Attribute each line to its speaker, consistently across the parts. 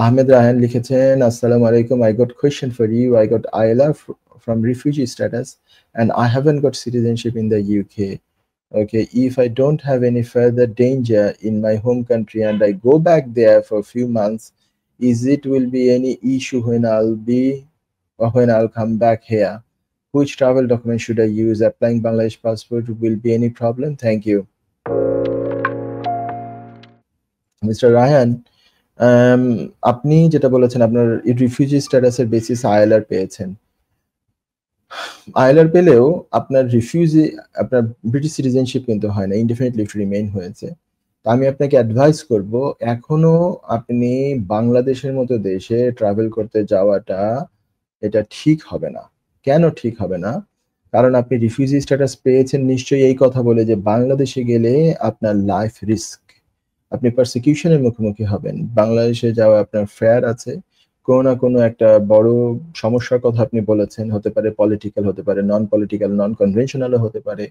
Speaker 1: Ahmed Rahan লিখেছেন, Assalamu alaikum. I got question for you. I got ILR from refugee status and I haven't got citizenship in the UK. Okay, if I don't have any further danger in my home country and I go back there for a few months, is it will be any issue when I'll come back here? Which travel document should I use? Applying Bangladesh passport will be any problem? Thank you. Mr. Ryan, আপনি যেটা বলেছেন আপনার refugee স্ট্যাটাসের basis ILR পেয়েছেন। ILR পেলেও আপনার আপনার British citizenship কিন্তু হয় না, ইনডেফিনিট লিভ টু রিমেইন হয়েছে। তো আমি আপনাকে অ্যাডভাইস করব, এখনো আপনি বাংলাদেশের মতো দেশে ট্রাভেল করতে যাওয়াটা এটা ঠিক হবে না। কেন ঠিক হবে না? কারণ আপনি রিফিউজি স্ট্যাটাস পেয়েছেন নিশ্চয়ই এই কথা বলে যে বাংলাদেশে গেলে আপনার লাইফ রিস্ক, আপনি পারসিকিউশনের মুখোমুখি হবেন। বাংলাদেশে যাওয়া আপনার ফেয়ার আছে, কোনো না কোনো একটা বড় সমস্যার কথা আপনি বলেছেন, হতে পারে পলিটিক্যাল, হতে পারে নন পলিটিক্যাল, নন কনভেনশনালও হতে পারে,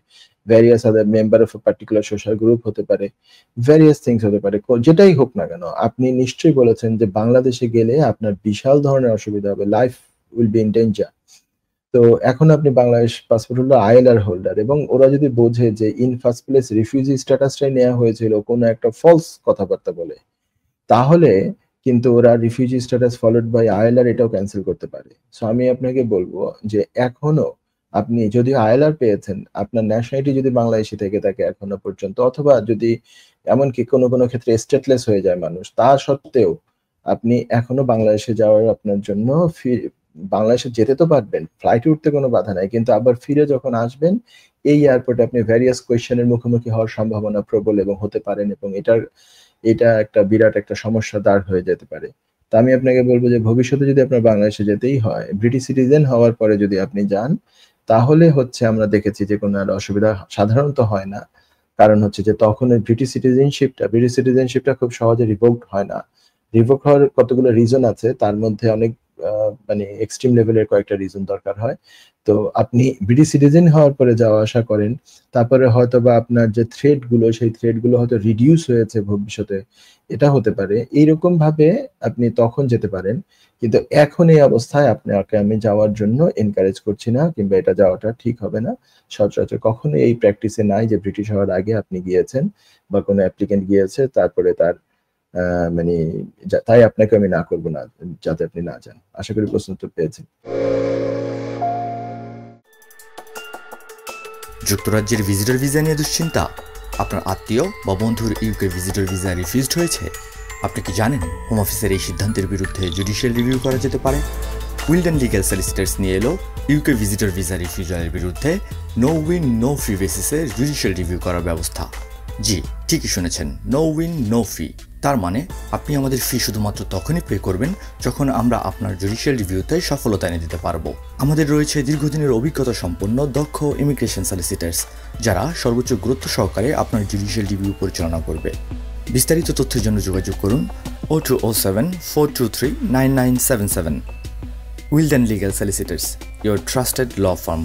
Speaker 1: various other member of particular social group হতে পারে, ভ্যারিয়াস থিংস হতে পারে। যেটাই হোক না কেন, আপনি নিশ্চয়ই বলেছেন যে বাংলাদেশে গেলে আপনার বিশাল ধরনের অসুবিধা হবে, life will be in danger. তো এখন আপনি বাংলাদেশ পাসপোর্ট হলো আইএলআর হোল্ডার, এবং ওরা যদি বোঝে যে ইন ফার্স্ট প্লেস রিফিউজি স্ট্যাটাসটাই নেওয়া হয়েছিল কোনো একটা ফলস কথাবার্তা বলে, তাহলে কিন্তু ওরা refugee status followed by ILR এটাও ক্যান্সেল করতে পারে। সো আমি আপনাকে বলবো যে এখনো আপনি যদি আইএলআর পেয়েছেন, আপনার ন্যাশনালিটি যদি বাংলাদেশি থেকে থাকে এখনো পর্যন্ত, অথবা যদি এমনকি কোনো কোনো ক্ষেত্রে স্টেটলেস হয়ে যায় মানুষ, তা সত্ত্বেও আপনি এখনো বাংলাদেশে যাওয়ার আপনার জন্য বাংলাদেশে যেতে তো পারবেন, ফ্লাইটে উঠতে কোনো বাধা নাই, কিন্তু আবার ফিরে যখন আসবেন এই এয়ারপোর্টে আপনি ভ্যারিয়াস কোয়েশ্চেনের মুখোমুখি হওয়ার সম্ভাবনা প্রবল এবং হতে পারেন, এবং এটা একটা বিরাট একটা সমস্যা দাঁড় হয়ে যেতে পারে। তা আমি আপনাকে বলবো যে ভবিষ্যতে যদি আপনার বাংলাদেশে যেতেই হয়, ব্রিটিশ সিটিজেন হওয়ার পরে যদি আপনি যান, তাহলে হচ্ছে আমরা দেখেছি যে কোনো আর অসুবিধা সাধারণত হয় না। কারণ হচ্ছে যে তখন ব্রিটিশ সিটিজেনশিপটা খুব সহজে রিভোকড হয় না। রিভোক হওয়ার কতগুলো রিজন আছে, তার মধ্যে অনেক মানে এক্সট্রিম লেভেলের কয়েকটা রিজন দরকার হয়। তো আপনি ব্রিটিশ সিটিজেন হওয়ার পরে যাওয়া আসা করেন, তারপরে হয়তো বা আপনার যে সেই থ্রেটগুলো হয়তো রিডিউস হয়েছে ভবিষ্যতে, এটা হতে পারে। এইরকম ভাবে আপনি তখন যেতে পারেন, কিন্তু এখন এই অবস্থায় আপনাকে আমি যাওয়ার জন্য এনকারেজ করছি না, কিংবা এটা যাওয়াটা ঠিক হবে না। সচরাচর কখনো এই প্র্যাকটিসে নাই যে ব্রিটিশ হওয়ার আগে আপনি গিয়েছেন বা কোনো অ্যাপ্লিকেন্ট গিয়েছে তারপরে তার মানে তাই আপনাকে আমি না করবো না, যাতে আপনি না যান। আশা করি প্রশ্ন উত্তর পেয়েছেন।
Speaker 2: যুক্তরাজ্যের ভিজিটর ভিসা নিয়ে দুশ্চিন্তা? আপনার আত্মীয় বা বন্ধুর ইউকে ভিজিটর ভিসা রিফিউজড হয়েছে? আপনি কি জানেন হোম অফিসের এই সিদ্ধান্তের বিরুদ্ধে জুডিশিয়াল রিভিউ করা যেতে পারে? উইলডেন লিগ্যাল সলিসিটার্স নিয়ে এলো ইউকে ভিজিটর ভিসা রিফিউজালের বিরুদ্ধে নো উইন নো ফি বেসিসে জুডিশিয়াল রিভিউ করার ব্যবস্থা। জি, ঠিকই শুনেছেন, নো উইন নো ফি। তার মানে আপনি আমাদের ফি শুধুমাত্র তখনই পে করবেন যখন আমরা আপনার জুডিশিয়াল রিভিউতে সফলতা এনে দিতে পারবো। আমাদের রয়েছে দীর্ঘদিনের অভিজ্ঞতা সম্পন্ন দক্ষ ইমিগ্রেশন সলিসিটার্স, যারা সর্বোচ্চ গুরুত্ব সহকারে আপনার জুডিশিয়াল রিভিউ পরিচালনা করবে। বিস্তারিত তথ্যের জন্য যোগাযোগ করুন 0207 423 9977। Wilden legal solicitors, your trusted law firm.